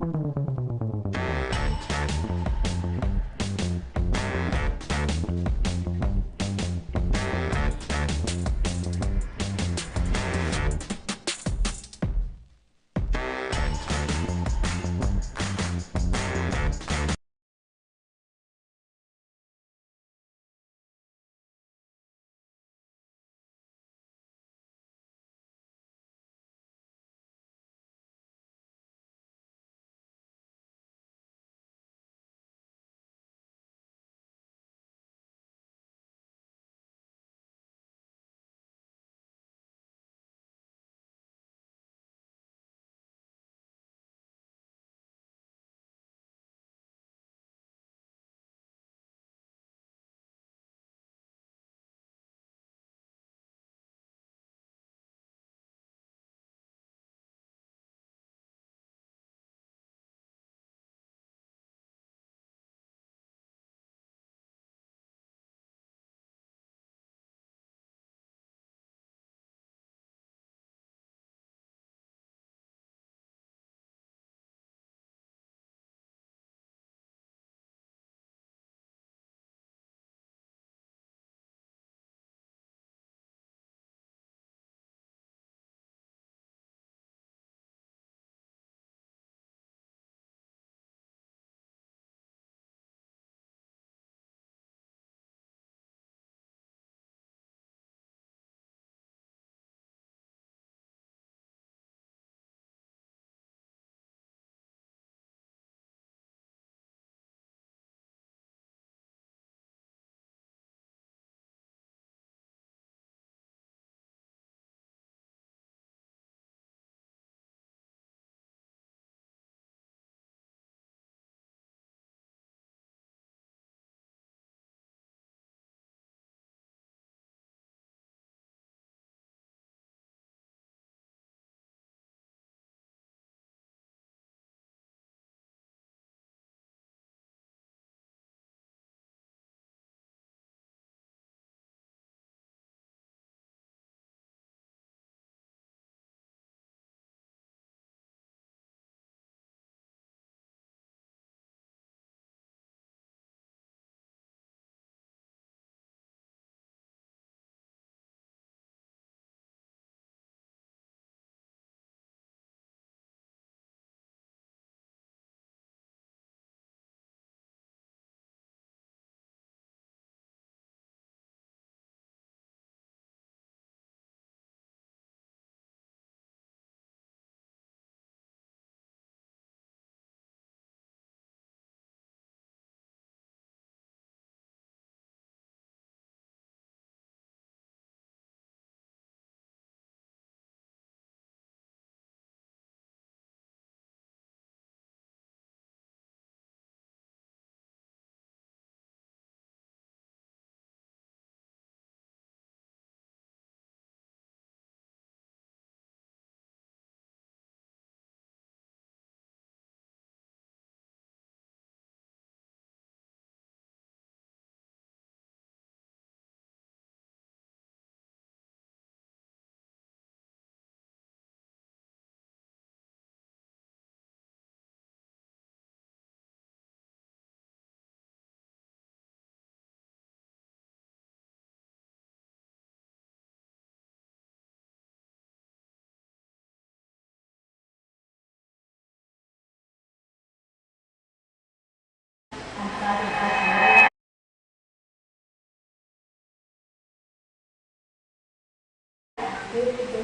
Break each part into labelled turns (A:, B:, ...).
A: Going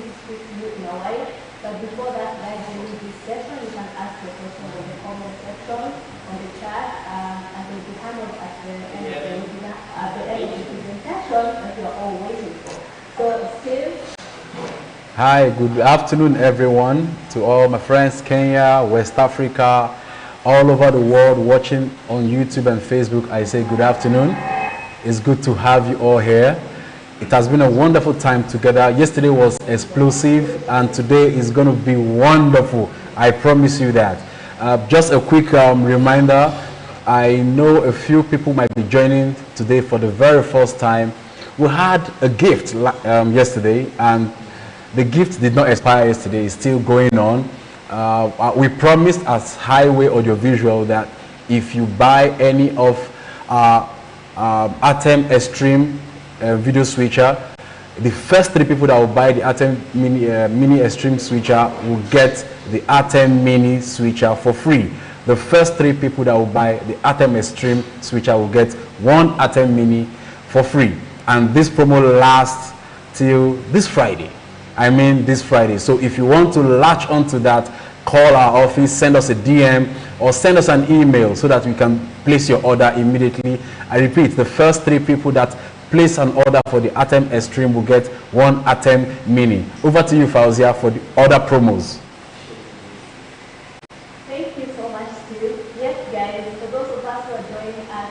A: to speak to you in a while, but before that, guys, during this session, you can ask your question in the comment section on the chat, and it will be handled at the end of the presentation that you are all waiting for. So, Steve.
B: Hi, good afternoon, everyone. To all my friends, Kenya, West Africa, all over the world watching on YouTube and Facebook, I say good afternoon. It's good to have you all here. It has been a wonderful time together. Yesterday was explosive, and today is going to be wonderful. I promise you that. Just a quick reminder, I know a few people might be joining today for the very first time. We had a gift yesterday, and the gift did not expire yesterday. It's still going on. we promised as Highway Audiovisual that if you buy any of Atem Extreme video switcher, the first 3 people that will buy the Atem Mini Extreme switcher will get the Atem Mini switcher for free. The first 3 people that will buy the Atem Extreme switcher will get 1 Atem Mini for free. And this promo lasts till this Friday. I mean this Friday. So if you want to latch onto that, call our office, send us a DM, or send us an email so that we can place your order immediately. I repeat, the first 3 people that place an order for the Atem Extreme will get 1 Atem Mini. Over to you, Fauzia, for the other promos.
A: Thank you so much, Steve. Yes, guys, for those of us who are joining us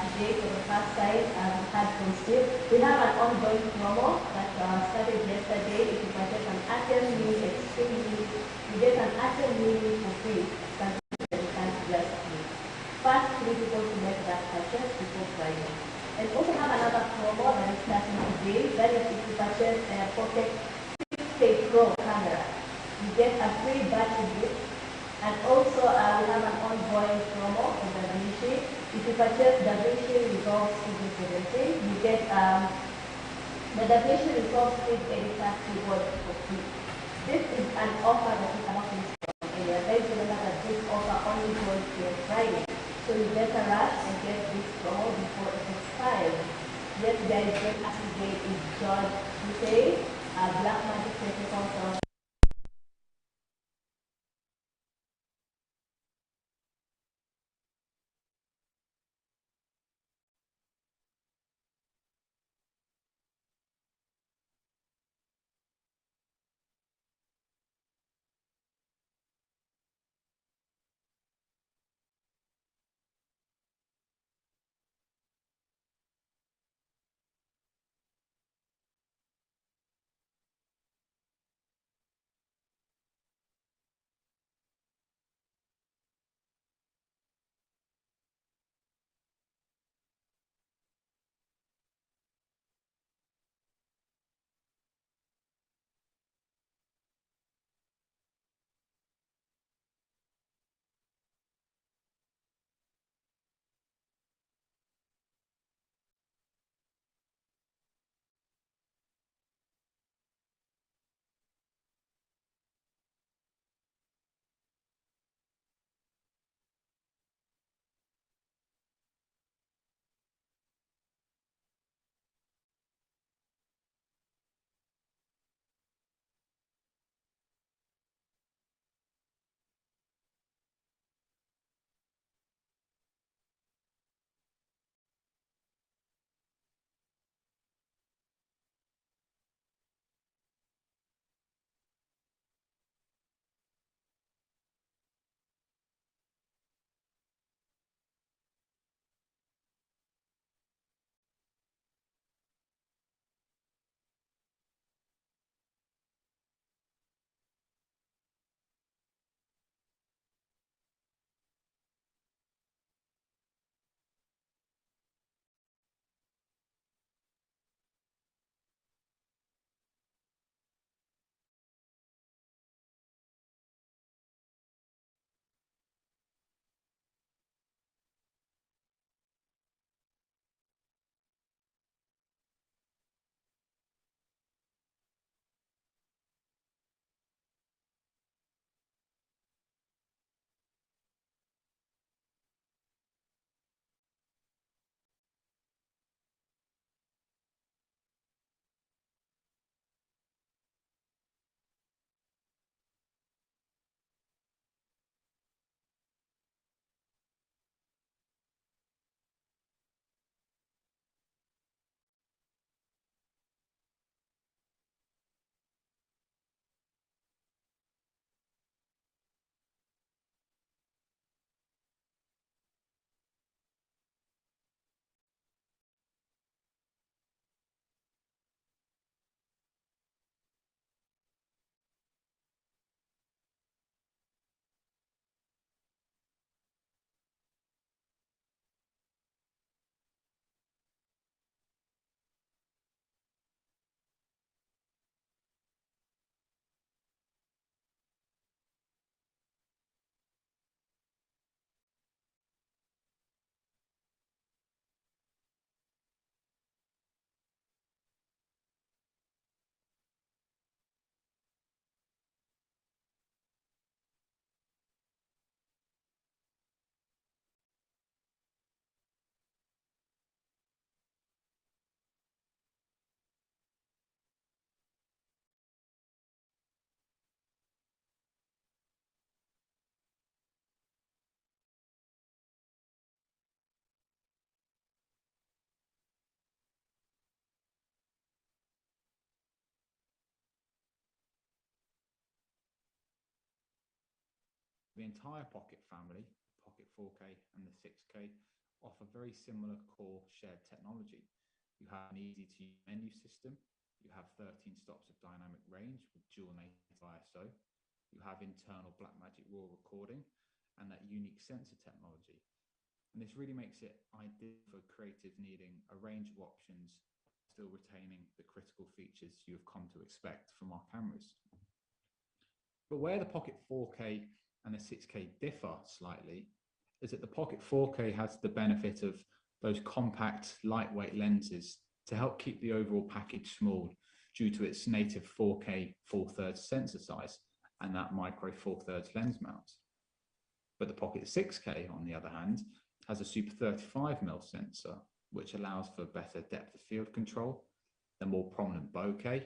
A: today for the first time, as we had from Steve, we have an ongoing promo that started yesterday. If you purchase an Atem Mini Extreme Mini, you get an Atem Mini for free. Something that you can't just miss. First 3 people to make that purchase before Friday. And also have another promo that is starting today. That is if you purchase a Pocket 6K Pro camera, you get a free battery gift. And also we have an ongoing promo for DaVinci. If you purchase DaVinci Resolve Studio 17, you get the DaVinci Resolve Speed Editor keyboard for free. This is an offer that you cannot miss from anywhere. Guys, remember that this offer only goes till Friday. So you better rush and get this promo before it expires. Yes, guys, join us today is George Tuesday, Blackmagic Technical Sales.
C: The entire Pocket family, Pocket 4K and the 6K, offer very similar core shared technology. You have an easy-to-use menu system. You have 13 stops of dynamic range with dual native ISO. You have internal Blackmagic RAW recording and that unique sensor technology. And this really makes it ideal for creatives needing a range of options, still retaining the critical features you have come to expect from our cameras. But where the Pocket 4K and the 6K differ slightly is that the Pocket 4K has the benefit of those compact, lightweight lenses to help keep the overall package small due to its native 4K 4/3 sensor size and that micro 4/3 lens mount. But the Pocket 6K, on the other hand, has a super 35mm sensor, which allows for better depth of field control, a more prominent bokeh,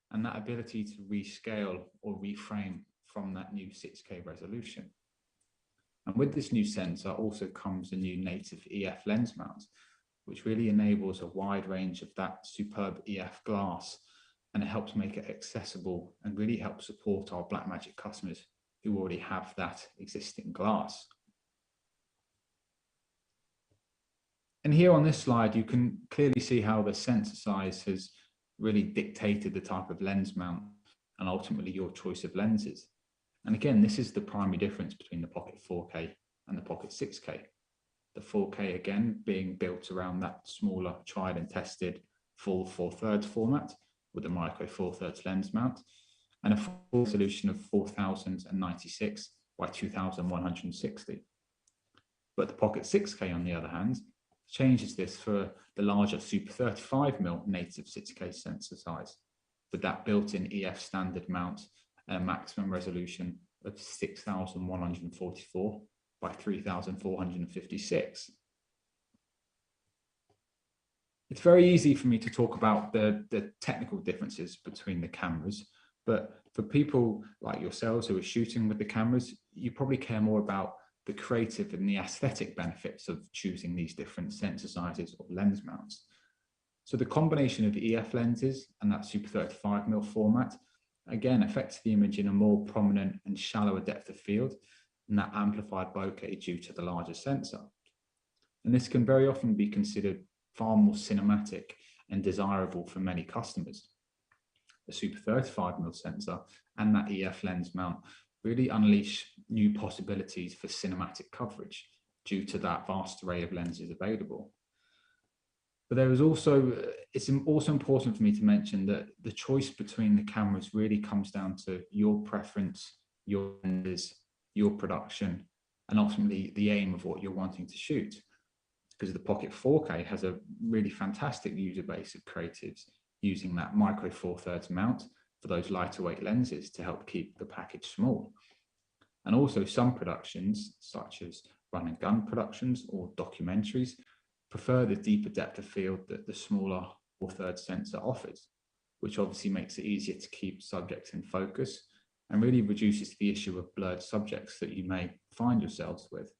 C: and that ability to rescale or reframe from that new 6K resolution. And with this new sensor also comes a new native EF lens mount, which really enables a wide range of that superb EF glass, and it helps make it accessible and really helps support our Blackmagic customers who already have that existing glass. And here on this slide, you can clearly see how the sensor size has really dictated the type of lens mount and ultimately your choice of lenses. And again, this is the primary difference between the Pocket 4K and the Pocket 6K. The 4K again being built around that smaller, tried and tested full 4/3 format with a micro 4/3 lens mount and a full resolution of 4096 by 2160. But the Pocket 6K, on the other hand, changes this for the larger super 35mm native 6K sensor size with that built-in EF standard mount and a maximum resolution of 6144 by 3456. It's very easy for me to talk about the technical differences between the cameras, but for people like yourselves who are shooting with the cameras, you probably care more about the creative and the aesthetic benefits of choosing these different sensor sizes or lens mounts. So the combination of EF lenses and that super 35mm format, again, affects the image in a more prominent and shallower depth of field and that amplified bokeh due to the larger sensor. And this can very often be considered far more cinematic and desirable for many customers. The super 35mm sensor and that EF lens mount really unleash new possibilities for cinematic coverage due to that vast array of lenses available. But there is also, it's also important for me to mention that the choice between the cameras really comes down to your preference, your lenses, your production, and ultimately the aim of what you're wanting to shoot. Because the Pocket 4K has a really fantastic user base of creatives using that micro 4/3 mount for those lighter weight lenses to help keep the package small. And also some productions, such as run and gun productions or documentaries, prefer the deeper depth of field that the smaller 4/3 sensor offers, which obviously makes it easier to keep subjects in focus and really reduces the issue of blurred subjects that you may find yourselves with.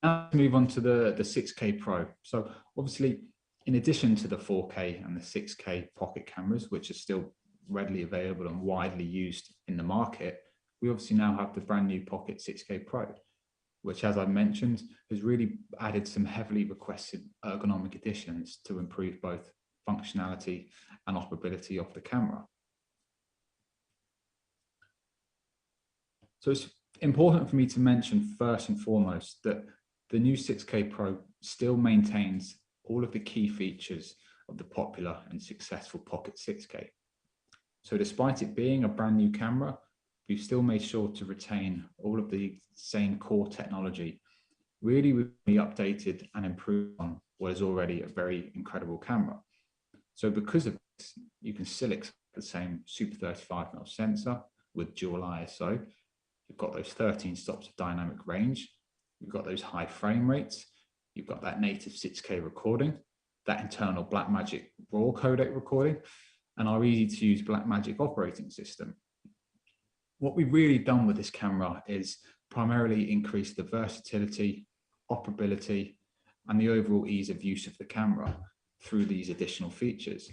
C: Now let's move on to the 6K Pro. So obviously, in addition to the 4K and the 6K pocket cameras, which are still readily available and widely used in the market, we obviously now have the brand new Pocket 6K Pro, which, as I mentioned, has really added some heavily requested ergonomic additions to improve both functionality and operability of the camera. So it's important for me to mention first and foremost that the new 6K Pro still maintains all of the key features of the popular and successful Pocket 6K. So despite it being a brand new camera, we've still made sure to retain all of the same core technology, really updated and improved on what is already a very incredible camera. So because of this, you can still expect the same super 35mm sensor with dual ISO. You've got those 13 stops of dynamic range. You've got those high frame rates. You've got that native 6K recording, that internal Blackmagic RAW codec recording, and our easy-to-use Blackmagic operating system. What we've really done with this camera is primarily increase the versatility, operability, and the overall ease of use of the camera through these additional features,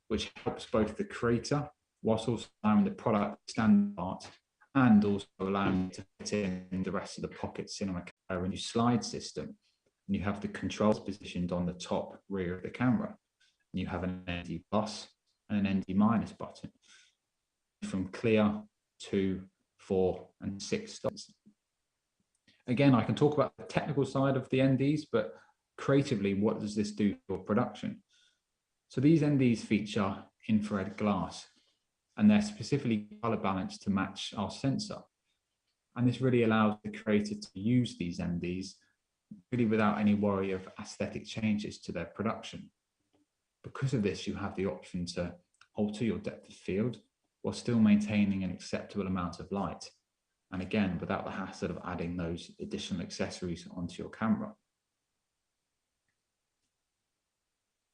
C: which helps both the creator whilst also allowing the product to stand apart and also allowing it to fit in the rest of the pockets in on a new slide system. And you have the controls positioned on the top rear of the camera. And you have an ND plus and an ND minus button from clear, 2, 4, and 6 stops. Again, I can talk about the technical side of the NDs, but creatively, what does this do for production? So these NDs feature infrared glass, and they're specifically color balanced to match our sensor. And this really allows the creator to use these NDs really without any worry of aesthetic changes to their production. Because of this, you have the option to alter your depth of field while still maintaining an acceptable amount of light. And again, without the hassle of adding those additional accessories onto your camera.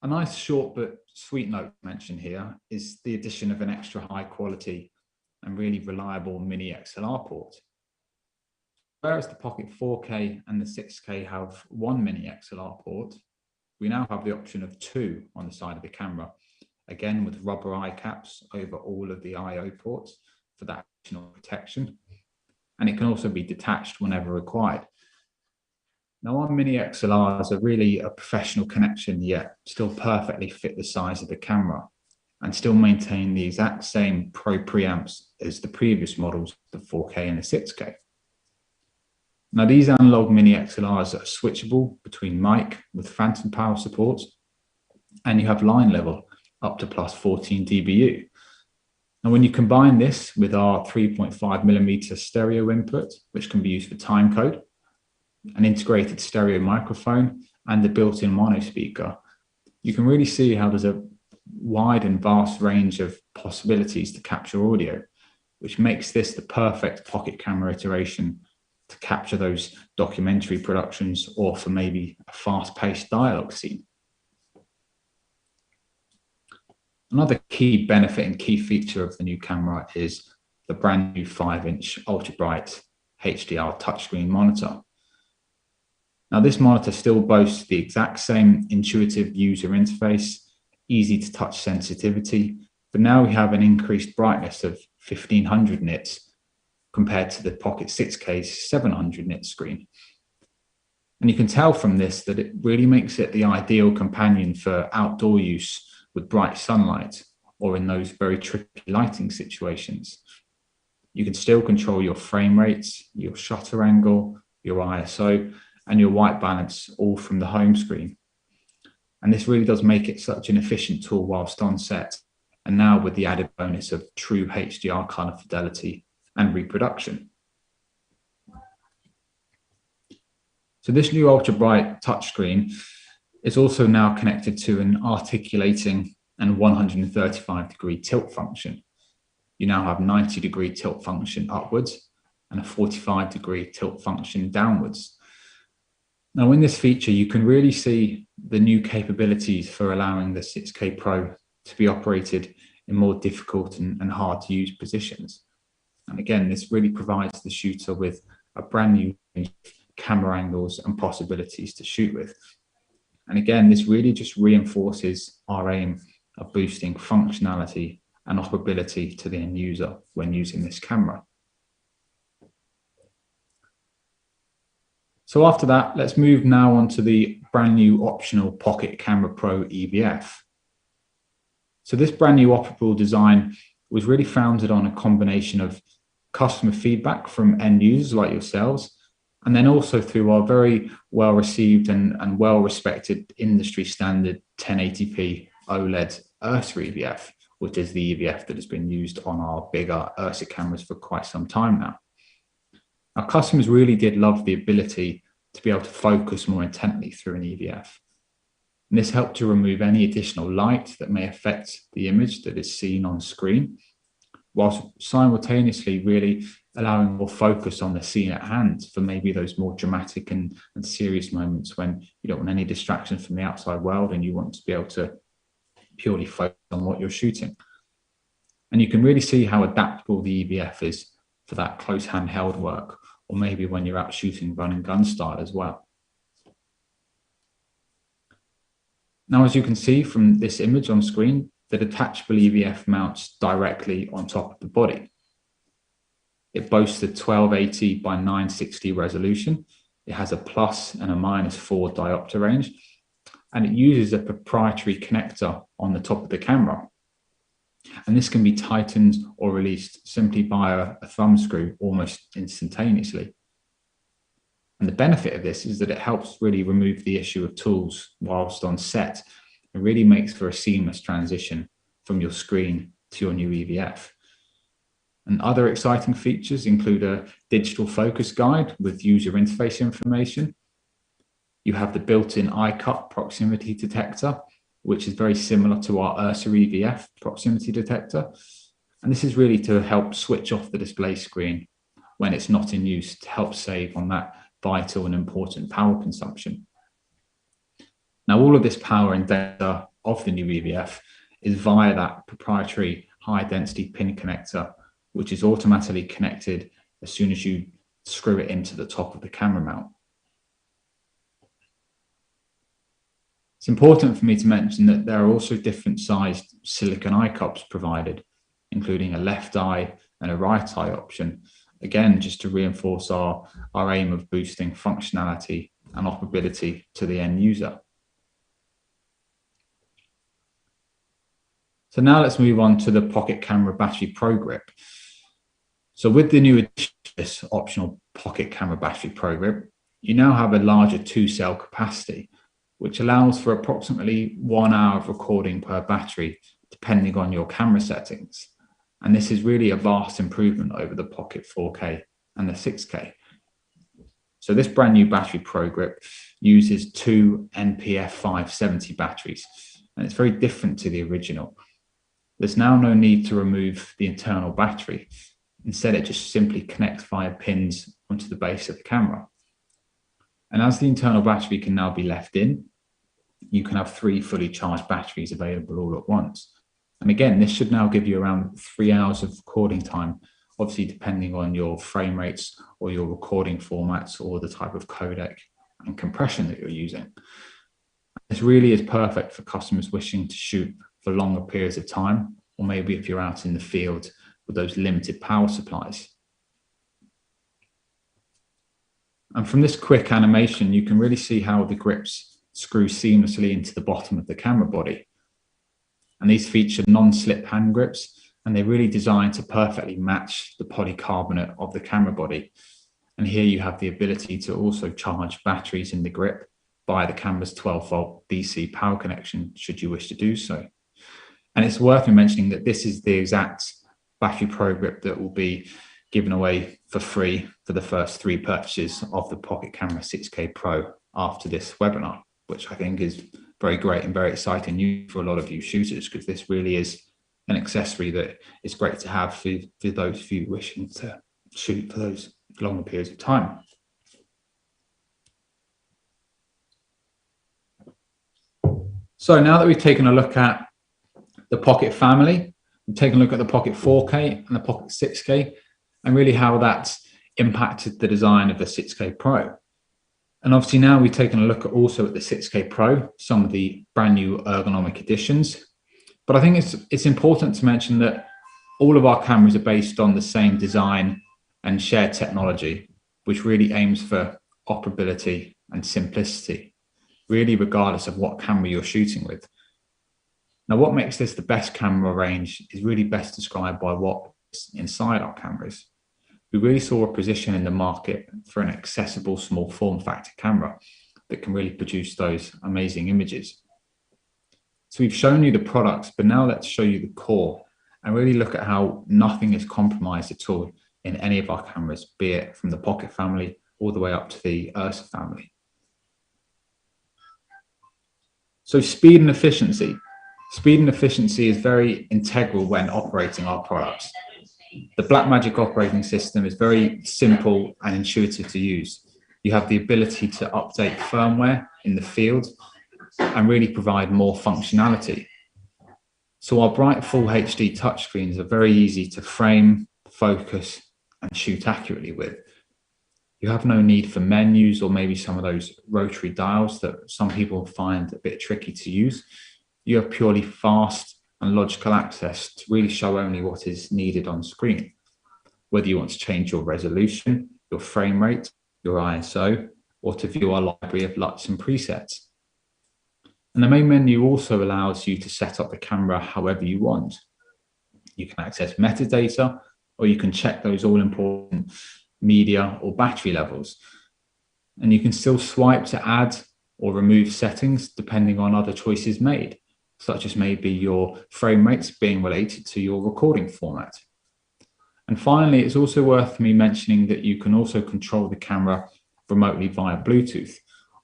C: A nice short but sweet note to mention here is the addition of an extra high quality and really reliable mini XLR port. Whereas the Pocket 4K and the 6K have one mini XLR port, we now have the option of 2 on the side of the camera, again with rubber eye caps over all of the I/O ports for that additional protection. And it can also be detached whenever required. Now, our mini XLRs are really a professional connection, yet still perfectly fit the size of the camera and still maintain the exact same pro preamps as the previous models, the 4K and the 6K. Now, these analog mini XLRs are switchable between mic with phantom power support, and you have line level up to plus 14 dBu. And when you combine this with our 3.5mm stereo input, which can be used for timecode, an integrated stereo microphone, and the built-in mono speaker, you can really see how there's a wide and vast range of possibilities to capture audio, which makes this the perfect pocket camera iteration to capture those documentary productions or for maybe a fast-paced dialogue scene. Another key benefit and key feature of the new camera is the brand new 5-inch ultra bright HDR touchscreen monitor. Now, this monitor still boasts the exact same intuitive user interface, easy to touch sensitivity, but now we have an increased brightness of 1500 nits compared to the Pocket 6K's 700 nit screen. And you can tell from this that it really makes it the ideal companion for outdoor use with bright sunlight or in those very tricky lighting situations. You can still control your frame rates, your shutter angle, your ISO, and your white balance all from the home screen. And this really does make it such an efficient tool whilst on set, and now with the added bonus of true HDR color fidelity and reproduction. So this new ultra bright touchscreen is also now connected to an articulating and 135-degree tilt function. You now have 90-degree tilt function upwards and a 45-degree tilt function downwards. Now, in this feature, you can really see the new capabilities for allowing the 6K Pro to be operated in more difficult and hard to use positions. And again, this really provides the shooter with a brand new range of camera angles and possibilities to shoot with. And again, this really just reinforces our aim of boosting functionality and operability to the end user when using this camera. So after that, let's move now on to the brand new optional Pocket Camera Pro EVF. So this brand new operable design was really founded on a combination of customer feedback from end users like yourselves, and then also through our very well received and well respected industry standard 1080p OLED Ursa EVF, which is the EVF that has been used on our bigger Ursa cameras for quite some time now. Our customers really did love the ability to be able to focus more intently through an EVF. And this helped to remove any additional light that may affect the image that is seen on screen, whilst simultaneously really allowing more focus on the scene at hand for maybe those more dramatic and serious moments when you don't want any distractions from the outside world and you want to be able to purely focus on what you're shooting. And you can really see how adaptable the EVF is for that close handheld work, or maybe when you're out shooting run and gun style as well. Now, as you can see from this image on screen, the detachable EVF mounts directly on top of the body. It boasts a 1280 by 960 resolution. It has a plus and a -4 diopter range, and it uses a proprietary connector on the top of the camera. And this can be tightened or released simply by a thumb screw almost instantaneously. And the benefit of this is that it helps really remove the issue of tools whilst on set. It really makes for a seamless transition from your screen to your new EVF. And other exciting features include a digital focus guide with user interface information. You have the built-in eye-cut proximity detector, which is very similar to our Ursa EVF proximity detector. And this is really to help switch off the display screen when it's not in use, to help save on that vital and important power consumption. Now, all of this power and data of the new EVF is via that proprietary high-density pin connector, which is automatically connected as soon as you screw it into the top of the camera mount. It's important for me to mention that there are also different sized silicon eye cups provided, including a left eye and a right eye option, again, just to reinforce our aim of boosting functionality and operability to the end user. So now let's move on to the Pocket Camera Battery Pro Grip. So with the new addition to this optional Pocket Camera Battery Pro Grip, you now have a larger 2-cell capacity, which allows for approximately 1 hour of recording per battery, depending on your camera settings. And this is really a vast improvement over the Pocket 4K and the 6K. So this brand new Battery Pro Grip uses 2 NPF 570 batteries, and it's very different to the original. There's now no need to remove the internal battery. Instead, it just simply connects via pins onto the base of the camera. And as the internal battery can now be left in, you can have 3 fully charged batteries available all at once. And again, this should now give you around 3 hours of recording time, obviously depending on your frame rates or your recording formats or the type of codec and compression that you're using. This really is perfect for customers wishing to shoot for longer periods of time, or maybe if you're out in the field with those limited power supplies. And from this quick animation, you can really see how the grips screw seamlessly into the bottom of the camera body. And these feature non-slip hand grips, and they're really designed to perfectly match the polycarbonate of the camera body. And here you have the ability to also charge batteries in the grip via the camera's 12-volt DC power connection, should you wish to do so. And it's worth mentioning that this is the exact Battery Pro Grip that will be given away for free for the first 3 purchases of the Pocket Camera 6K Pro after this webinar, which I think is very great and very exciting news for a lot of you shooters, because this really is an accessory that is great to have for those of you wishing to shoot for those longer periods of time. So now that we've taken a look at the Pocket family, we've taken a look at the Pocket 4K and the Pocket 6K, and really how that's impacted the design of the 6K Pro. And obviously now we've taken a look at also at the 6K Pro, some of the brand new ergonomic additions. But I think it's important to mention that all of our cameras are based on the same design and shared technology, which really aims for operability and simplicity, really regardless of what camera you're shooting with. Now, what makes this the best camera range is really best described by what's inside our cameras. We really saw a position in the market for an accessible small form factor camera that can really produce those amazing images. So we've shown you the products, but now let's show you the core and really look at how nothing is compromised at all in any of our cameras, be it from the Pocket family all the way up to the Ursa family. So speed and efficiency. Speed and efficiency is very integral when operating our products. The Blackmagic operating system is very simple and intuitive to use. You have the ability to update firmware in the field and really provide more functionality. So our bright full HD touchscreens are very easy to frame, focus, and shoot accurately with. You have no need for menus or maybe some of those rotary dials that some people find a bit tricky to use. You have purely fast and logical access to really show only what is needed on screen, whether you want to change your resolution, your frame rate, your ISO, or to view our library of LUTs and presets. And the main menu also allows you to set up the camera however you want. You can access metadata, or you can check those all-important media or battery levels. And you can still swipe to add or remove settings depending on other choices made, such as maybe your frame rates being related to your recording format. And finally, it's also worth me mentioning that you can also control the camera remotely via Bluetooth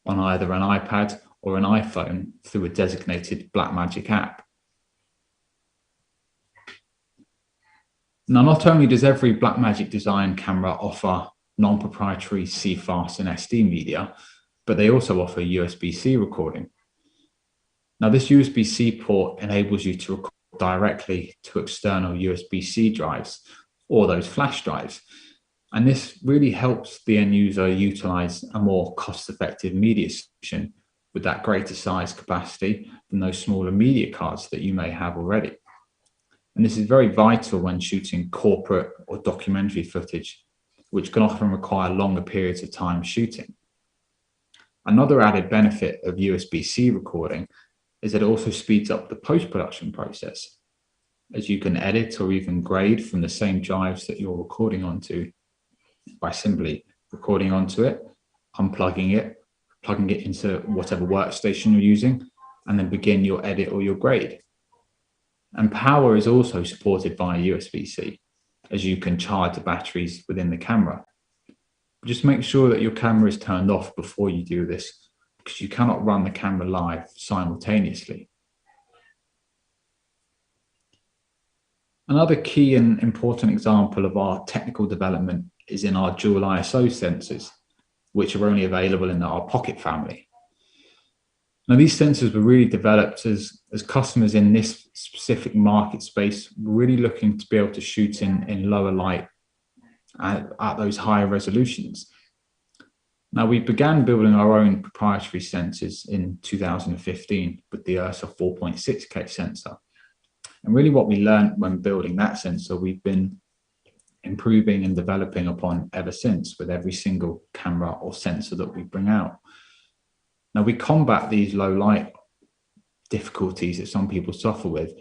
C: on either an iPad or an iPhone through a designated Blackmagic app. Now, not only does every Blackmagic design camera offer non-proprietary CFast and SD media, but they also offer USB-C recording. Now, this USB-C port enables you to record directly to external USB-C drives or those flash drives. And this really helps the end user utilize a more cost-effective media solution with that greater size capacity than those smaller media cards that you may have already. And this is very vital when shooting corporate or documentary footage, which can often require longer periods of time shooting. Another added benefit of USB-C recording is that it also speeds up the post-production process, as you can edit or even grade from the same drives that you're recording onto by simply recording onto it, unplugging it, plugging it into whatever workstation you're using, and then begin your edit or your grade. And power is also supported by USB-C, as you can charge the batteries within the camera. But just make sure that your camera is turned off before you do this, because you cannot run the camera live simultaneously. Another key and important example of our technical development is in our dual ISO sensors, which are only available in our Pocket family. Now, these sensors were really developed as customers in this specific market space were really looking to be able to shoot in lower light at those higher resolutions. Now, we began building our own proprietary sensors in 2015 with the Ursa 4.6K sensor. And really what we learned when building that sensor, we've been improving and developing upon ever since with every single camera or sensor that we bring out. Now, we combat these low light difficulties that some people suffer with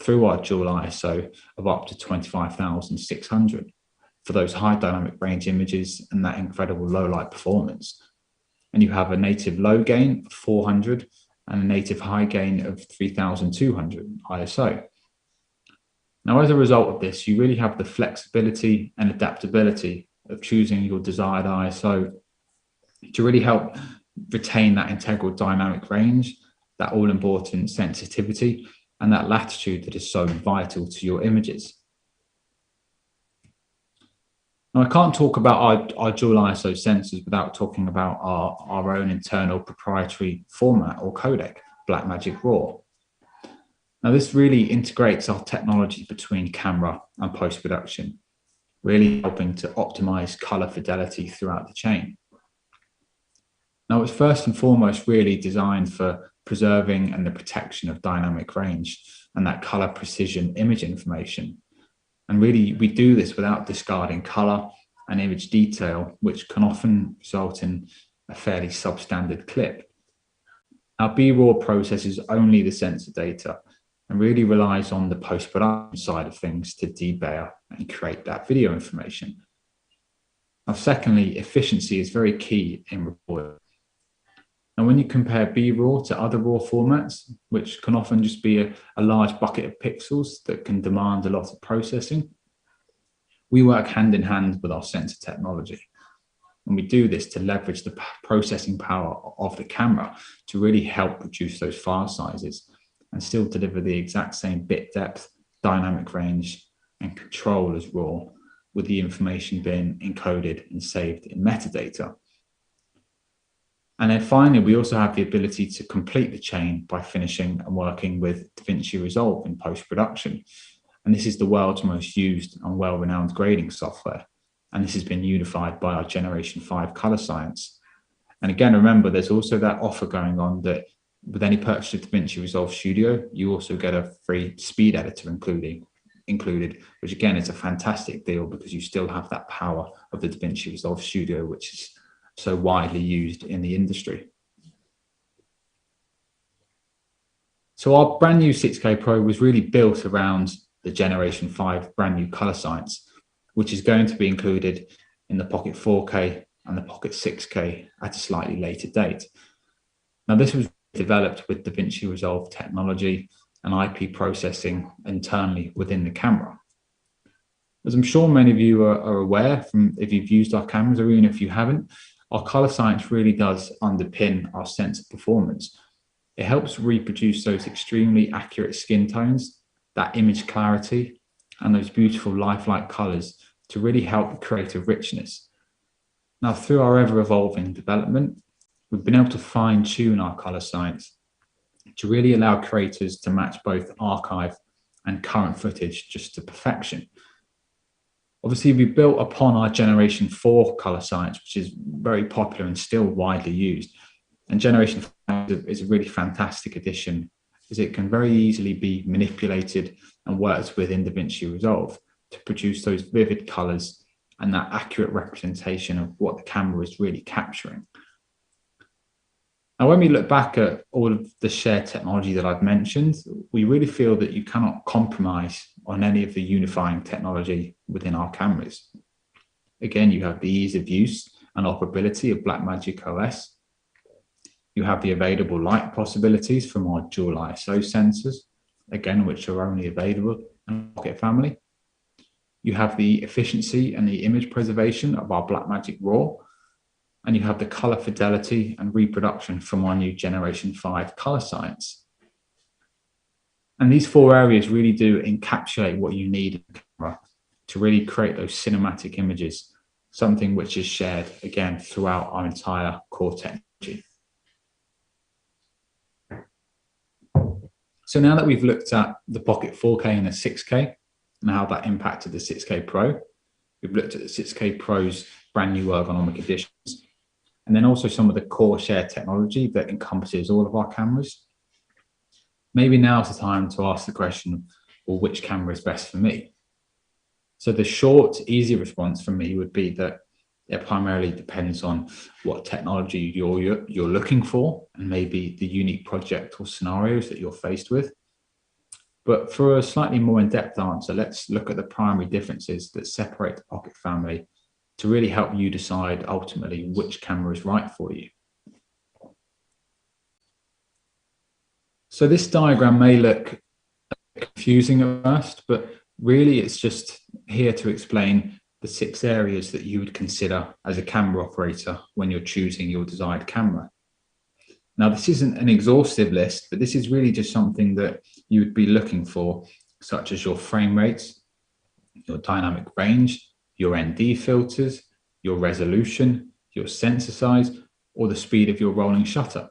C: through our dual ISO of up to 25,600 for those high dynamic range images and that incredible low light performance. And you have a native low gain of 400 and a native high gain of 3,200 ISO. Now, as a result of this, you really have the flexibility and adaptability of choosing your desired ISO to really help retain that integral dynamic range, that all-important sensitivity, and that latitude that is so vital to your images. Now, I can't talk about our dual ISO sensors without talking about our own internal proprietary format or codec, Blackmagic RAW. Now, this really integrates our technology between camera and post-production, really helping to optimize color fidelity throughout the chain. Now, it's first and foremost really designed for preserving and the protection of dynamic range and that color precision image information. And really, we do this without discarding color and image detail, which can often result in a fairly substandard clip. Our B-RAW processes only the sensor data and really relies on the post-production side of things to deblayer and create that video information. Now, secondly, efficiency is very key in recording. And when you compare B-RAW to other RAW formats, which can often just be a large bucket of pixels that can demand a lot of processing, we work hand in hand with our sensor technology. And we do this to leverage the processing power of the camera to really help reduce those file sizes and still deliver the exact same bit depth, dynamic range, and control as RAW, with the information being encoded and saved in metadata. And then finally, we also have the ability to complete the chain by finishing and working with DaVinci Resolve in post-production. And this is the world's most used and well-renowned grading software. And this has been unified by our Generation 5 color science. And again, remember, there's also that offer going on that with any purchase of DaVinci Resolve Studio, you also get a free speed editor included, which again is a fantastic deal because you still have that power of the DaVinci Resolve Studio, which is so widely used in the industry. So our brand new 6K Pro was really built around the Generation 5 brand new color science, which is going to be included in the Pocket 4K and the Pocket 6K at a slightly later date. Now, this was developed with DaVinci Resolve technology and IP processing internally within the camera. As I'm sure many of you are aware from if you've used our cameras, or even if you haven't, our color science really does underpin our sensor performance. It helps reproduce those extremely accurate skin tones, that image clarity, and those beautiful lifelike colors to really help create a richness. Now, through our ever-evolving development, we've been able to fine-tune our color science to really allow creators to match both archive and current footage just to perfection. Obviously, we built upon our Generation 4 color science, which is very popular and still widely used. And Generation 5 is a really fantastic addition, as it can very easily be manipulated and worked with in DaVinci Resolve to produce those vivid colors and that accurate representation of what the camera is really capturing. Now, when we look back at all of the shared technology that I've mentioned, we really feel that you cannot compromise on any of the unifying technology within our cameras. Again, you have the ease of use and operability of Blackmagic OS. You have the available light possibilities from our dual ISO sensors, again, which are only available in the Pocket family. You have the efficiency and the image preservation of our Blackmagic RAW, and you have the color fidelity and reproduction from our new Generation 5 color science. And these four areas really do encapsulate what you need in a camera to really create those cinematic images, something which is shared, again, throughout our entire core technology. So now that we've looked at the Pocket 4K and the 6K and how that impacted the 6K Pro, we've looked at the 6K Pro's brand new ergonomic additions, and then also some of the core shared technology that encompasses all of our cameras. Maybe now's the time to ask the question, well, which camera is best for me? So the short, easy response from me would be that it primarily depends on what technology you're looking for and maybe the unique project or scenarios that you're faced with. But for a slightly more in-depth answer, let's look at the primary differences that separate the Pocket family to really help you decide ultimately which camera is right for you. So this diagram may look confusing at first, but really it's just here to explain the 6 areas that you would consider as a camera operator when you're choosing your desired camera. Now, this isn't an exhaustive list, but this is really just something that you would be looking for, such as your frame rates, your dynamic range, your ND filters, your resolution, your sensor size, or the speed of your rolling shutter.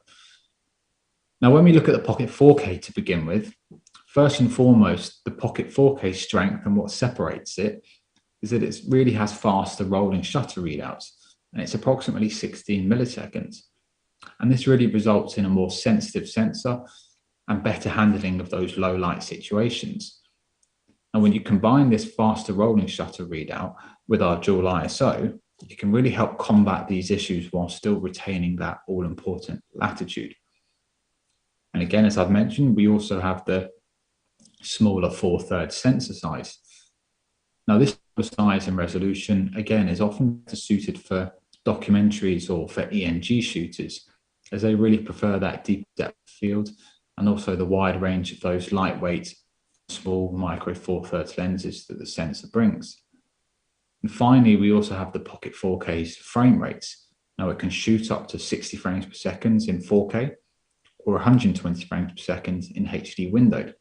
C: Now, when we look at the Pocket 4K to begin with, first and foremost, the Pocket 4K strength and what separates it is that it really has faster rolling shutter readouts, and it's approximately 16 milliseconds. And this really results in a more sensitive sensor and better handling of those low light situations. And when you combine this faster rolling shutter readout with our dual ISO, it can really help combat these issues while still retaining that all-important latitude. And again, as I've mentioned, we also have the smaller 4/3 sensor size. Now, this size and resolution, again, is often suited for documentaries or for ENG shooters, as they really prefer that deep depth field and also the wide range of those lightweight, small micro 4/3 lenses that the sensor brings. And finally, we also have the Pocket 4K's frame rates. Now, it can shoot up to 60 frames per second in 4K or 120 frames per second in HD windowed.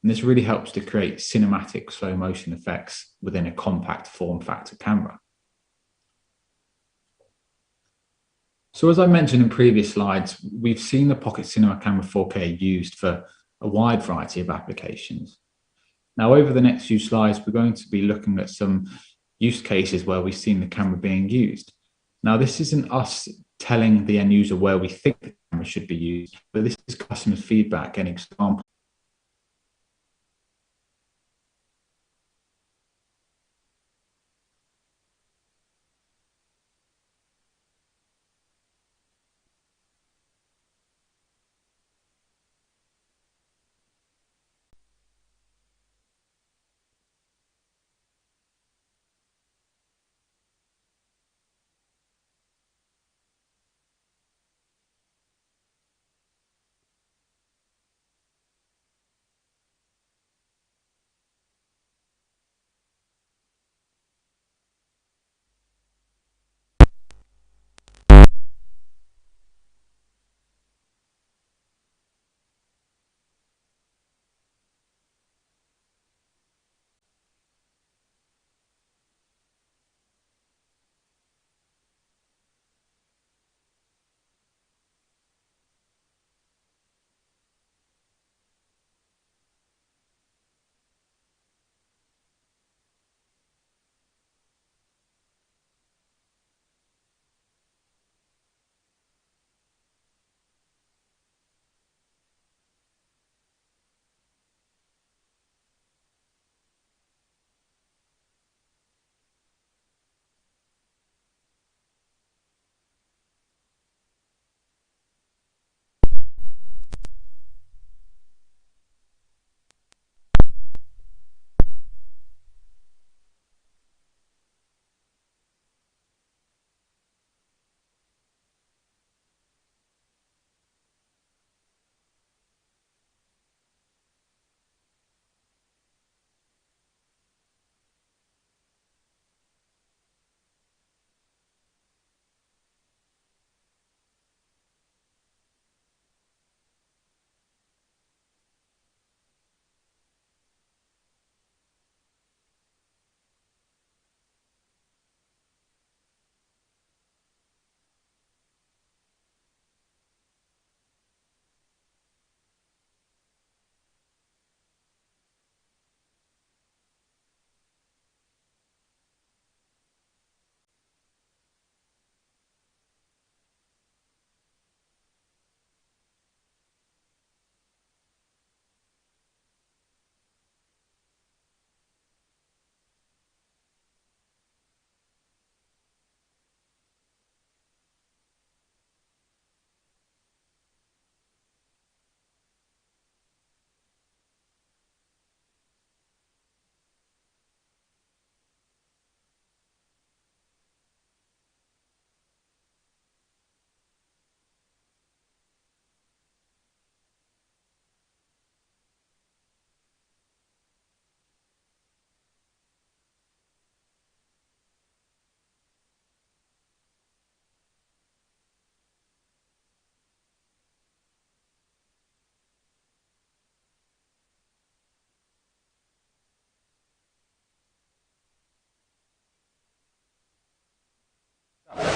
C: And this really helps to create cinematic slow motion effects within a compact form factor camera. So as I mentioned in previous slides, we've seen the Pocket Cinema Camera 4K used for a wide variety of applications. Now, over the next few slides, we're going to be looking at some use cases where we've seen the camera being used. Now, this isn't us telling the end user where we think the camera should be used, but this is customer feedback and example.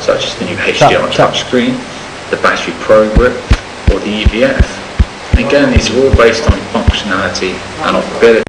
C: Such as the new HDR touchscreen, the battery pro grip, or the EVF. And again, these are all based on functionality and operability.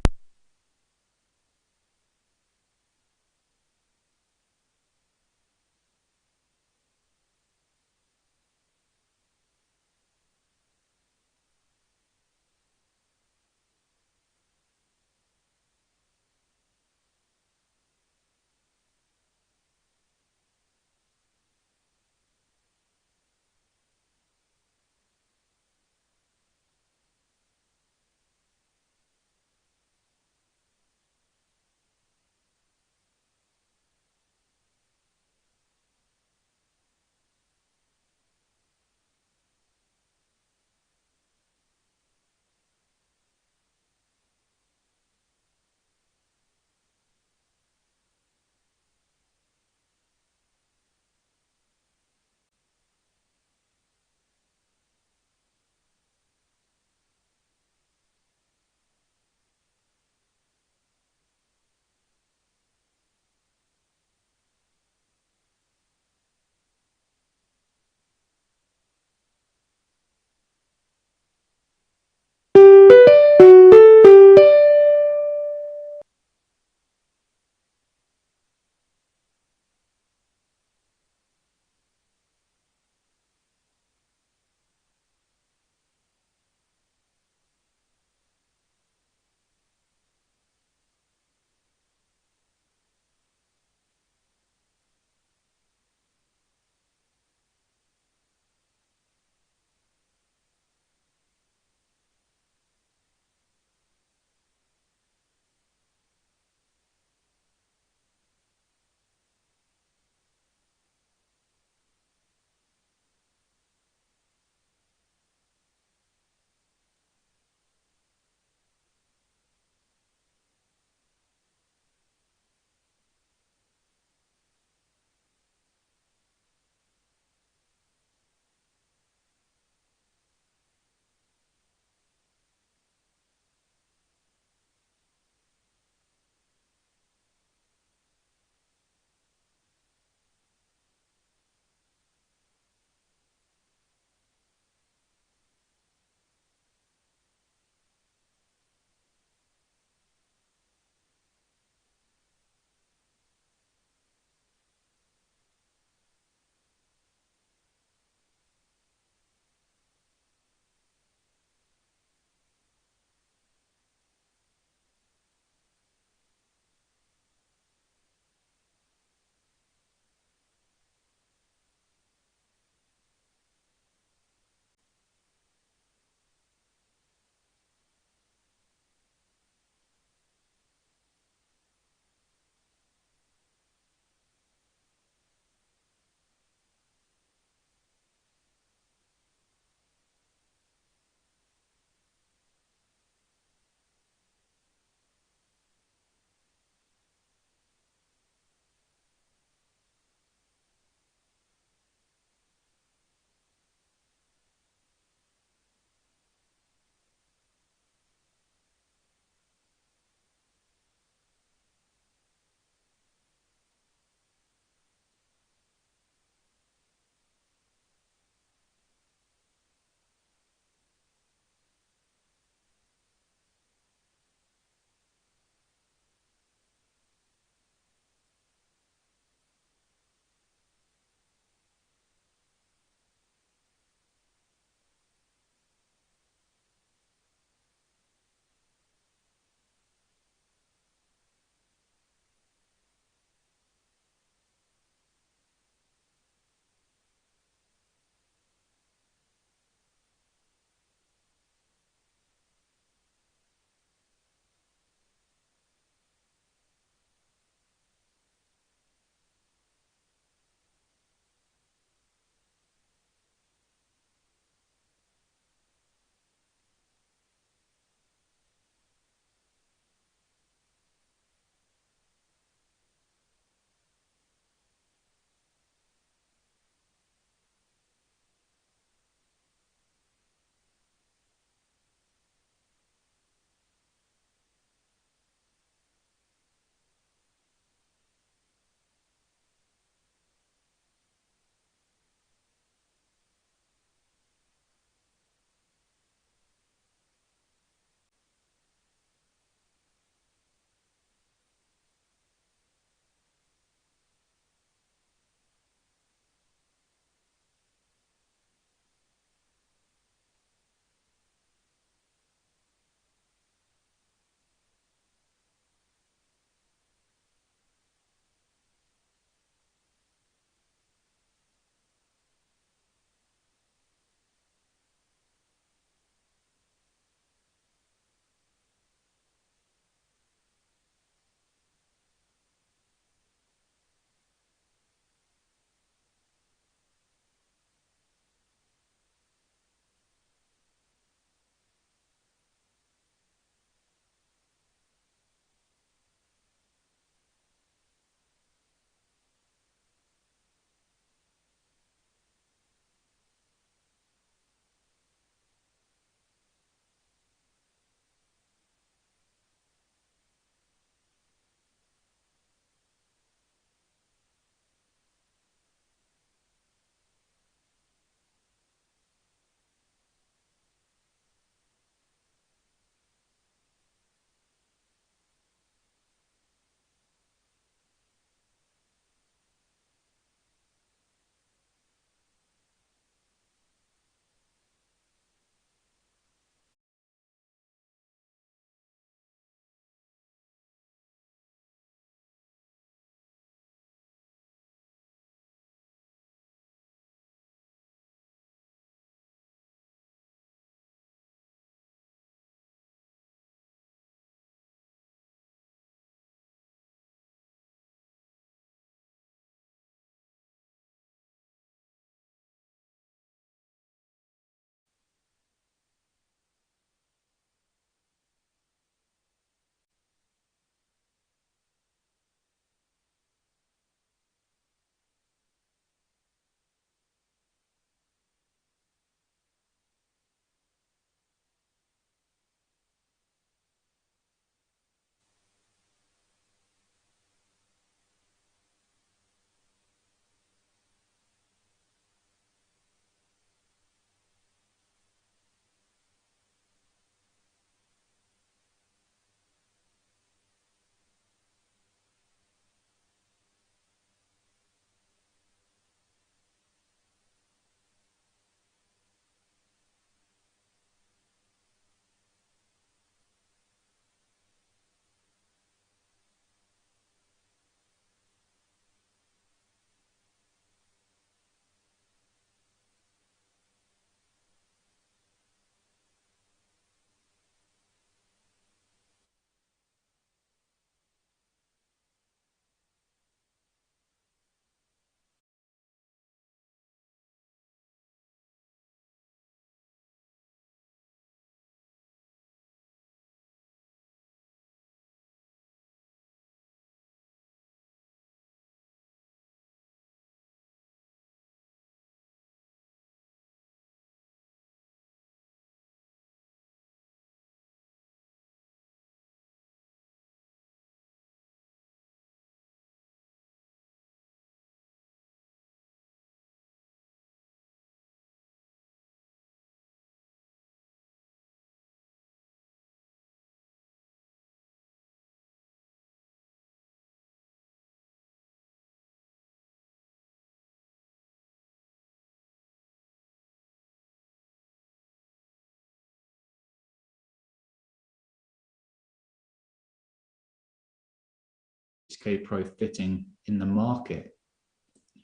C: 6K Pro fitting in the market.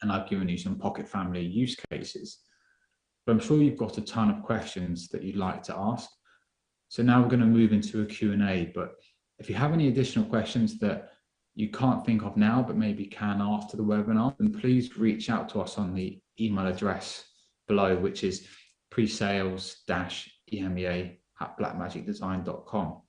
C: And I've given you some pocket family use cases. But I'm sure you've got a ton of questions that you'd like to ask. So now we're going to move into a Q&A. But if you have any additional questions that you can't think of now, but maybe can after the webinar, then please reach out to us on the email address below, which is presales-emea@blackmagicdesign.com.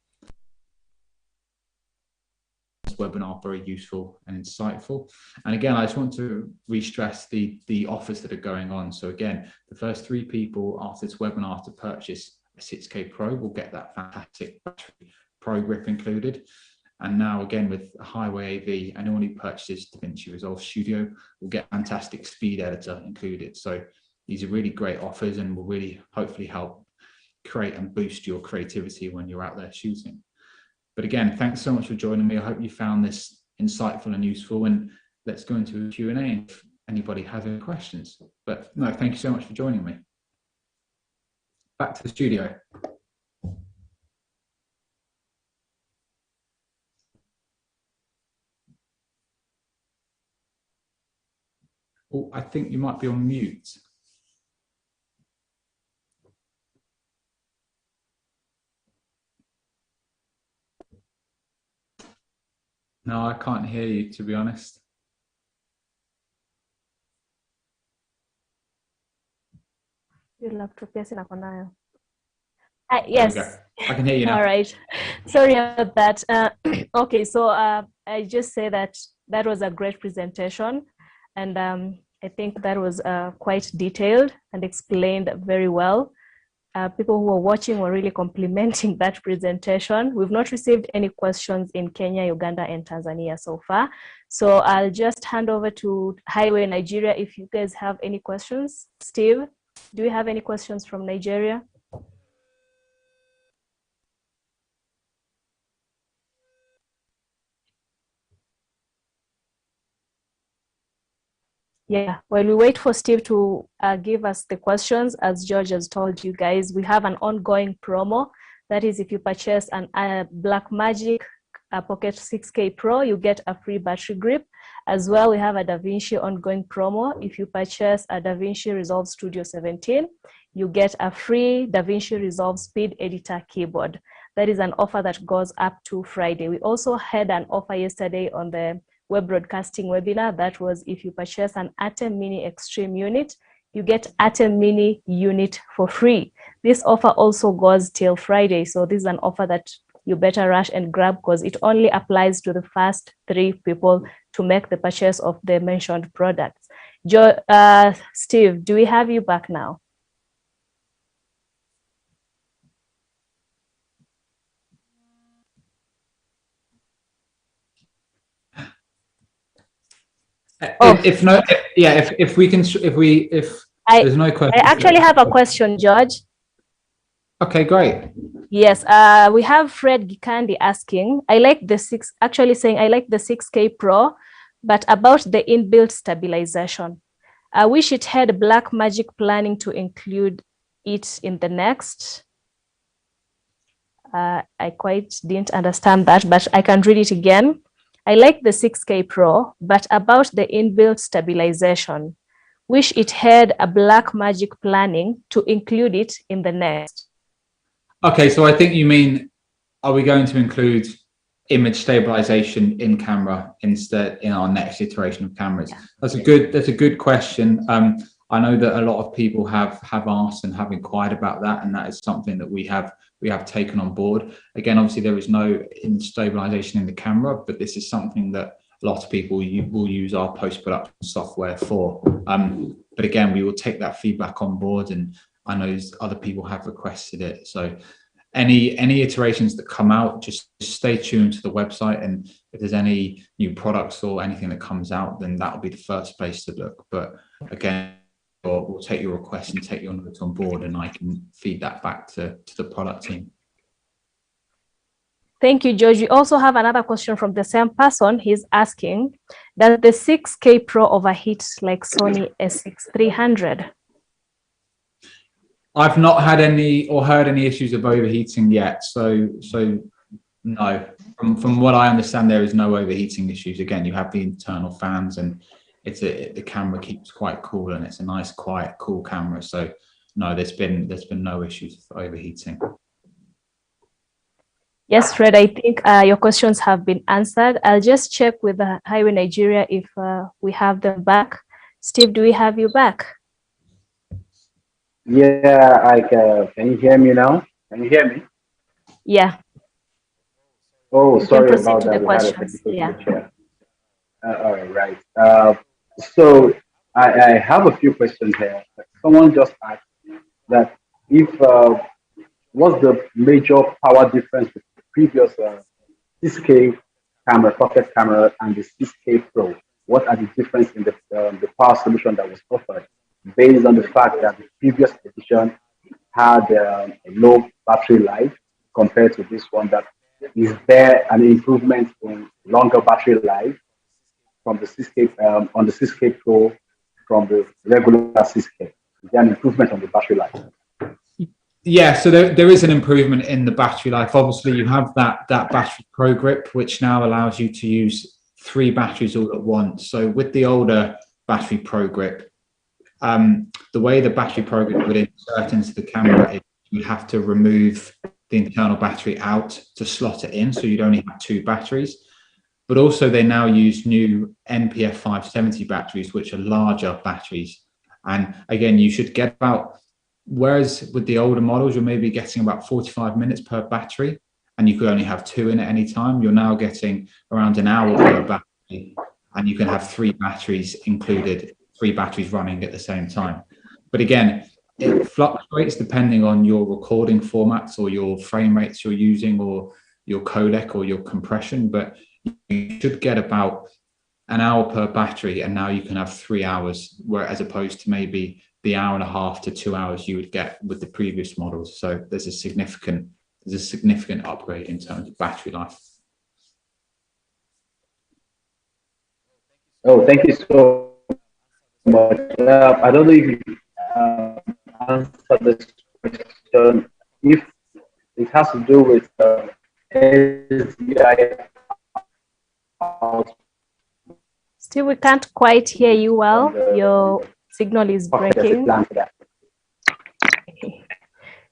C: This webinar very useful and insightful. And again, I just want to re-stress the offers that are going on. So again, the first 3 people after this webinar to purchase a 6K Pro will get that fantastic battery Pro grip included. And now again with Highway AV, anyone who purchases DaVinci Resolve Studio will get fantastic speed editor included. So these are really great offers and will really hopefully help create and boost your creativity when you're out there shooting. But again, thanks so much for joining me. I hope you found this insightful and useful, and let's go into a Q&A if anybody has any questions. But no, thank you so much for joining me. Back to the studio. Oh, I think you might be on mute. No, I can't hear you, to be honest.
D: Your laptop, yes, yes.
C: I can hear you now.
D: All right. Sorry about that. Okay, so I just say that that was a great presentation, and I think that was quite detailed and explained very well. People who were watching were really complimenting that presentation. We've not received any questions in Kenya, Uganda, and Tanzania so far. So I'll just hand over to Highway Nigeria if you guys have any questions. Steve, do you have any questions from Nigeria? Yeah, while we wait for Steve to give us the questions, as George has told you guys, we have an ongoing promo. That is, if you purchase an Blackmagic Pocket 6K Pro, you get a free battery grip. As well, we have a DaVinci ongoing promo. If you purchase a DaVinci Resolve Studio 17, you get a free DaVinci Resolve Speed Editor keyboard. That is an offer that goes up to Friday. We also had an offer yesterday on the web broadcasting webinar. That was if you purchase an Atem Mini Extreme unit, you get Atem Mini unit for free. This offer also goes till Friday. So this is an offer that you better rush and grab because it only applies to the first 3 people to make the purchase of the mentioned products. Steve, do we have you back now?
C: If there's no question.
D: I actually have a question, George.
C: Okay, great.
D: Yes, we have Fred Gikandi asking, I like the 6K Pro, but about the inbuilt stabilization. I wish it had Blackmagic planning to include it in the next. I quite didn't understand that, but I can read it again. I like the 6K Pro, but about the inbuilt stabilization. Wish it had a Blackmagic planning to include it in the next.
C: Okay, so I think you mean, are we going to include image stabilization in camera instead in our next iteration of cameras? Yeah. That's a good question. I know that a lot of people have asked and have inquired about that, and that is something that we have taken on board. Again, obviously there is no image stabilization in the camera, but this is something that a lot of people will use our post-production software for. But again, we will take that feedback on board, and I know other people have requested it. So any iterations that come out, just stay tuned to the website, and if there's any new products or anything that comes out, then that'll be the first place to look. But again, we'll take your request and take your notes on board, and I can feed that back to the product team.
D: Thank you, George. We also have another question from the same person. He's asking, does the 6K Pro overheat like Sony a6300?
C: I've not had any or heard any issues of overheating yet. So No, from what I understand, there is no overheating issues. Again, you have the internal fans, and the camera keeps quite cool, and it's a nice, quiet, cool camera. So no, there's been no issues with overheating.
D: Yes, Fred, I think your questions have been answered. I'll just check with the Highway Nigeria if we have them back. Steve, do we have you back?
E: Yeah, I can. Can you hear me now? Can you hear me?
D: Yeah.
E: Oh,
D: You
E: sorry
D: can proceed
E: about
D: to
E: that.
D: the
E: We had a
D: questions.
E: technical
D: Yeah.
E: glitch here. All right. So I have a few questions here. Someone just asked that if what's the major power difference with the previous 6K camera, pocket camera, and the 6K Pro? What are the difference in the power solution that was offered, based on the fact that the previous edition had a low battery life compared to this one? That is there an improvement in longer battery life from the 6K on the 6K Pro from the regular 6K? Is there an improvement on the battery life?
C: Yeah, so there is an improvement in the battery life. Obviously, you have that battery pro grip, which now allows you to use 3 batteries all at once. So with the older battery pro grip, the way the battery pro grip would insert into the camera is you have to remove the internal battery out to slot it in, so you'd only have 2 batteries. But also they now use new NPF 570 batteries, which are larger batteries. And again, you should get about, whereas with the older models, you're maybe getting about 45 minutes per battery, and you could only have 2 in at any time. You're now getting around an hour per battery, and you can have 3 batteries included, 3 batteries running at the same time. But again, it fluctuates depending on your recording formats or your frame rates you're using, or your codec or your compression. But you should get about an hour per battery, and now you can have 3 hours, where as opposed to maybe the hour and a half to 2 hours you would get with the previous models. So there's a significant upgrade in terms of battery life.
E: Oh, thank you so much. I don't know if you answer this question. If it has to do with SDI output
D: Still, we can't quite hear you well.
E: the
D: Your signal is
E: pocket, there's a
D: breaking.
E: plan for that.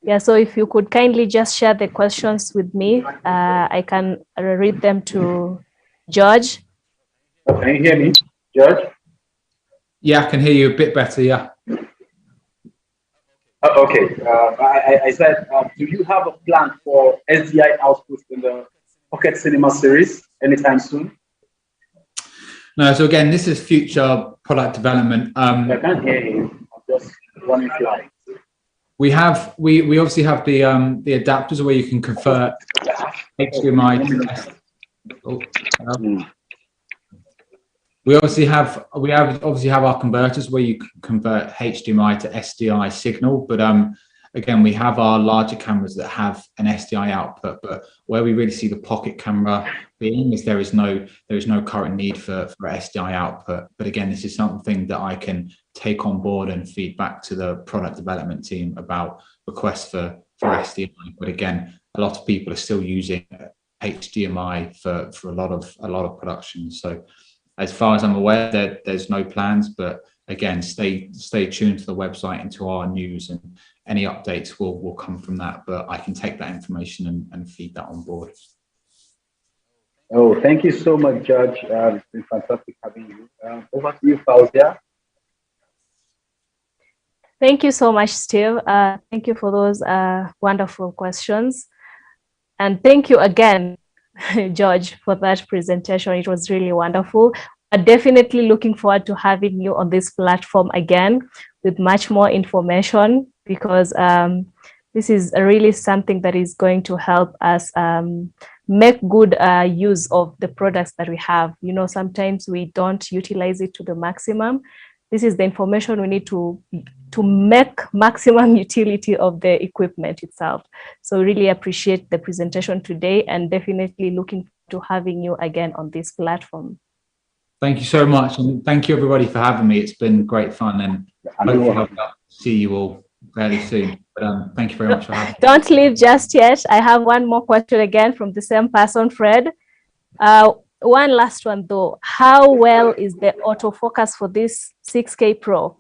D: Yeah, so if you could kindly just share the questions with me, I can read them to George.
E: Oh, can you hear me, George?
C: Yeah, I can hear you a bit better. Yeah.
E: Okay. I said, do you have a plan for SDI output in the Pocket Cinema series anytime soon?
C: No, so again, this is future product development.
E: I can't hear you. I'm just running fly.
C: We obviously have the adapters where you can convert HDMI to oh, we obviously have our converters where you can convert HDMI to SDI signal, but again, we have our larger cameras that have an SDI output. But where we really see the pocket camera being is there is no current need for SDI output. But again, this is something that I can take on board and feed back to the product development team about requests for SDI. But again, a lot of people are still using HDMI for a lot of production. So as far as I'm aware, there's no plans, but again, stay tuned to the website and to our news, and any updates will come from that. But I can take that information and feed that on board.
E: Oh, thank you so much, Judge. It's been fantastic having you. Over to you, Fauzia.
D: Thank you so much, Steve. Thank you for those wonderful questions. And thank you again, George, for that presentation. It was really wonderful. I'm definitely looking forward to having you on this platform again with much more information, because this is really something that is going to help us make good use of the products that we have. You know, sometimes we don't utilize it to the maximum. This is the information we need to make maximum utility of the equipment itself. So really appreciate the presentation today, and definitely looking forward to having you again on this platform.
C: Thank you so much, and thank you everybody for having me. It's been great fun, and hopefully I'll see you all fairly soon. But thank you very much for having me.
D: Don't leave just yet. I have one more question again from the same person, Fred. One last one though. How well is the autofocus for this 6K Pro?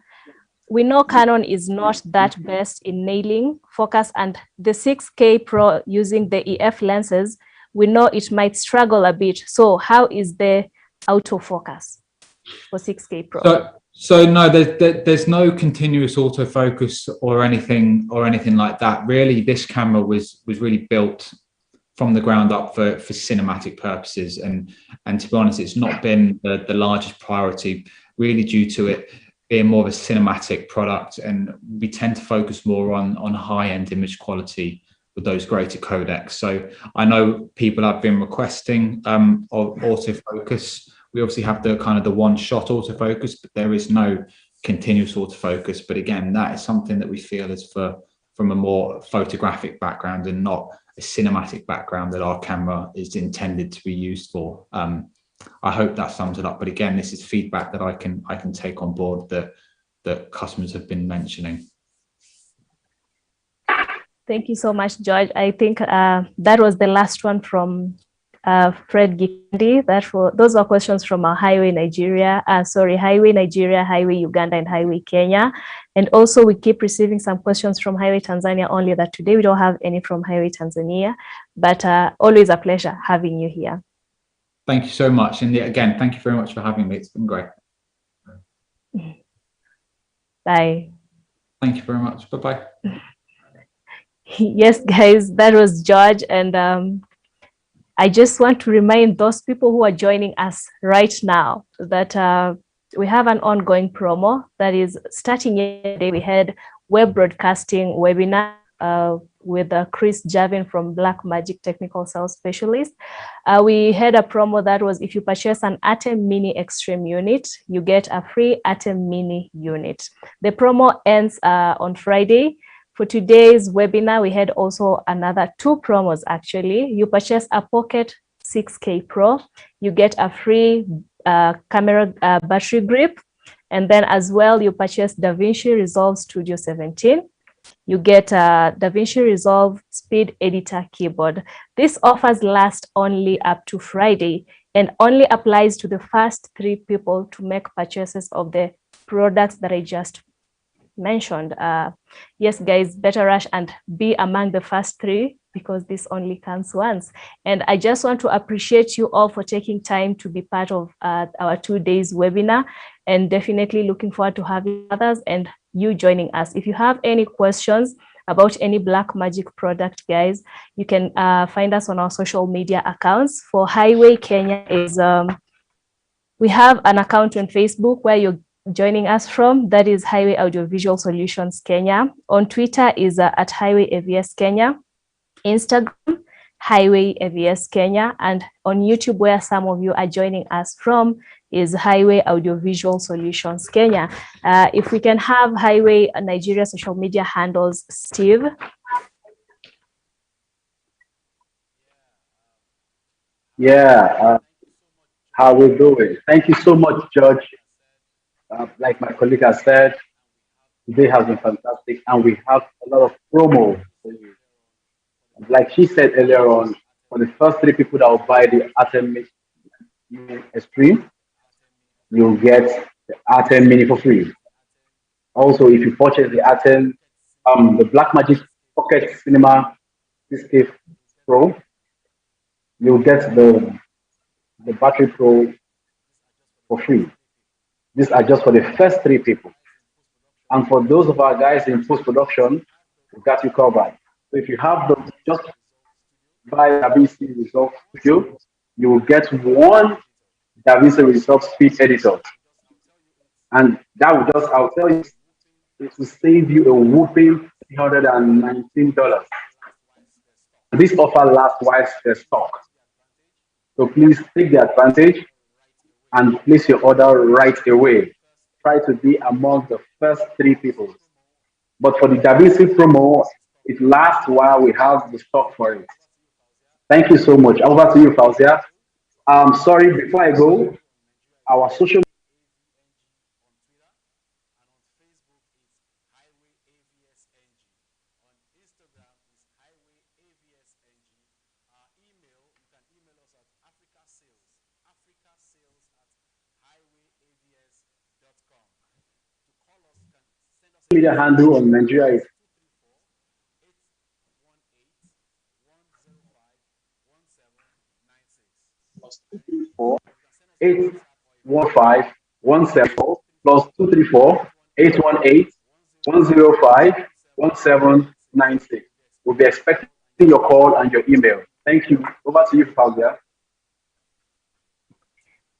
D: We know Canon is not that best in nailing focus, and the 6K Pro using the EF lenses, we know it might struggle a bit. So how is the autofocus for 6K Pro?
C: So no, there's no continuous autofocus or anything like that. Really, this camera was really built from the ground up for cinematic purposes, and to be honest, it's not been the largest priority, really, due to it being more of a cinematic product, and we tend to focus more on high-end image quality with those greater codecs. So I know people have been requesting autofocus. We obviously have the kind of the one-shot autofocus, but there is no continuous autofocus. But again, that is something that we feel is from a more photographic background and not a cinematic background that our camera is intended to be used for. I hope that sums it up. But again, this is feedback that I can take on board that customers have been mentioning.
D: Thank you so much, George. I think that was the last one from Fred Gikandi. Those are questions from our Highway Nigeria, Highway Uganda, and Highway Kenya. And also we keep receiving some questions from Highway Tanzania, only that today we don't have any from Highway Tanzania, but always a pleasure having you here.
C: Thank you so much. And again, thank you very much for having me. It's been great.
D: Bye.
C: Thank you very much. Bye-bye.
D: Yes, guys, that was George. And I just want to remind those people who are joining us right now that we have an ongoing promo that is starting yesterday. We had web broadcasting webinar with Chris Javin from Blackmagic Technical Sales Specialist. We had a promo that was, if you purchase an Atem Mini Extreme unit, you get a free Atem Mini unit. The promo ends on Friday. For today's webinar, we had also another 2 promos actually. You purchase a Pocket 6K Pro, you get a free camera battery grip. And then as well, you purchase DaVinci Resolve Studio 17. You get a DaVinci Resolve Speed Editor keyboard. This offers last only up to Friday and only applies to the first 3 people to make purchases of the products that I just mentioned. Yes, guys, better rush and be among the first 3 because this only comes once. And I just want to appreciate you all for taking time to be part of our 2 days webinar, and definitely looking forward to having others and you joining us. If you have any questions about any Blackmagic product, guys, you can find us on our social media accounts. For Highway Kenya is we have an account on Facebook where you're joining us from, that is Highway Audiovisual Solutions Kenya. On Twitter is at Highway AVS Kenya, Instagram Highway AVS Kenya, and on YouTube, where some of you are joining us from, is Highway Audiovisual Solutions Kenya. If we can have Highway Nigeria social media handles, Steve.
E: Yeah, how we doing? Thank you so much, George. Like my colleague has said, today has been fantastic, and we have a lot of promo for you. Like she said earlier on, for the first 3 people that will buy the Atem Mini Extreme, you'll get the Atem Mini for free. Also, if you purchase the Atem, the Blackmagic Pocket Cinema 6K Pro, you'll get the Battery Pro for free. These are just for the first 3 people. And for those of our guys in post-production, we got you covered. So if you have those, just buy DaVinci Resolve Studio, you will get 1 DaVinci Resolve Speed Editor. And that will just, I'll tell you, it will save you a whooping $319. This offer lasts while there's stock. So please take the advantage and place your order right away. Try to be among the first 3 people. But for the DaVinci promo, it lasts while we have the stock for it. Thank you so much. Over to you, Fauzia. Sorry, before I go, our social media handle on Nigeria is +234 815 174 +234 818 105 1796. We'll be expecting your call and your email. Thank you. Over to you, Fabia.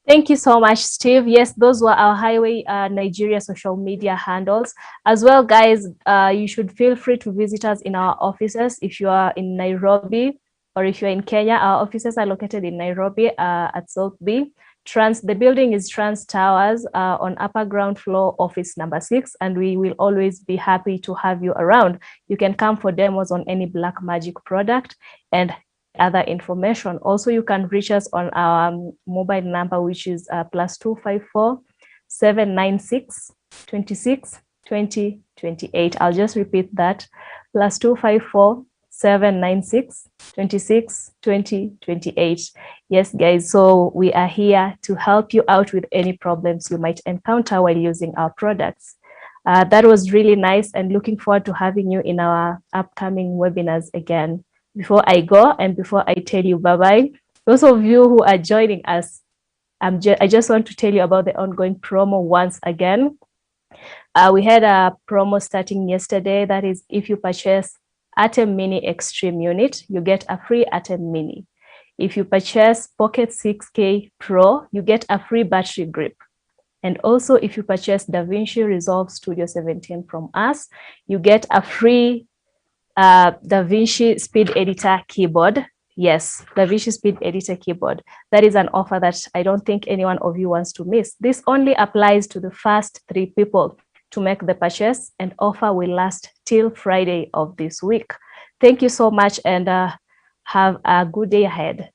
D: Thank you so much, Steve. Yes, those were our Highway Nigeria social media handles. As well, guys, you should feel free to visit us in our offices if you are in Nairobi or if you're in Kenya. Our offices are located in Nairobi at South B. The building is Trans Towers on upper ground floor, office number 6, and we will always be happy to have you around. You can come for demos on any Blackmagic product and other information. Also, you can reach us on our mobile number, which is +254 796 26 20 28. I'll just repeat that, +254 796 26 20 28. Yes, guys, so we are here to help you out with any problems you might encounter while using our products. That was really nice, and looking forward to having you in our upcoming webinars again. Before I go and before I tell you bye-bye, those of you who are joining us, I just want to tell you about the ongoing promo once again. We had a promo starting yesterday. That is, if you purchase Atom Mini Extreme Unit, you get a free Atom Mini. If you purchase Pocket 6K Pro, you get a free battery grip. And also, if you purchase DaVinci Resolve Studio 17 from us, you get a free DaVinci Speed Editor keyboard. Yes, DaVinci Speed Editor keyboard. That is an offer that I don't think any one of you wants to miss. This only applies to the first 3 people to make the purchase, and offer will last till Friday of this week. Thank you so much, and have a good day ahead.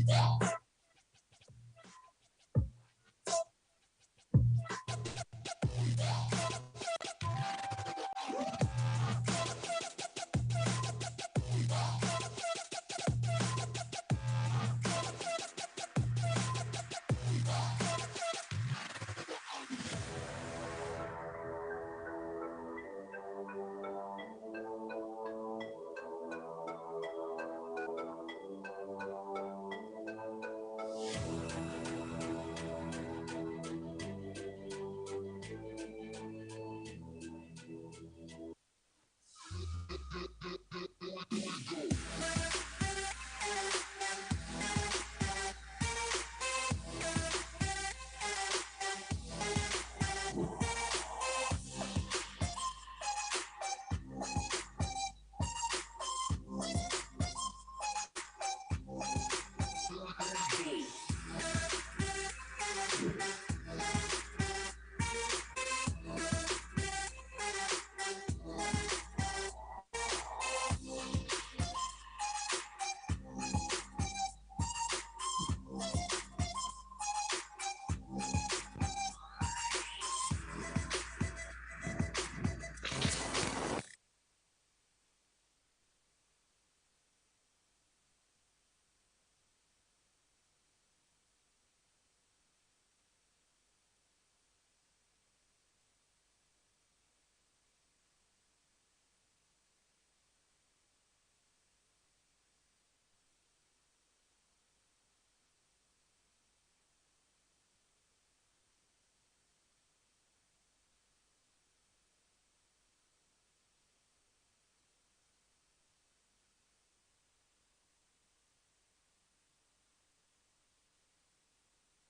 F: Yeah.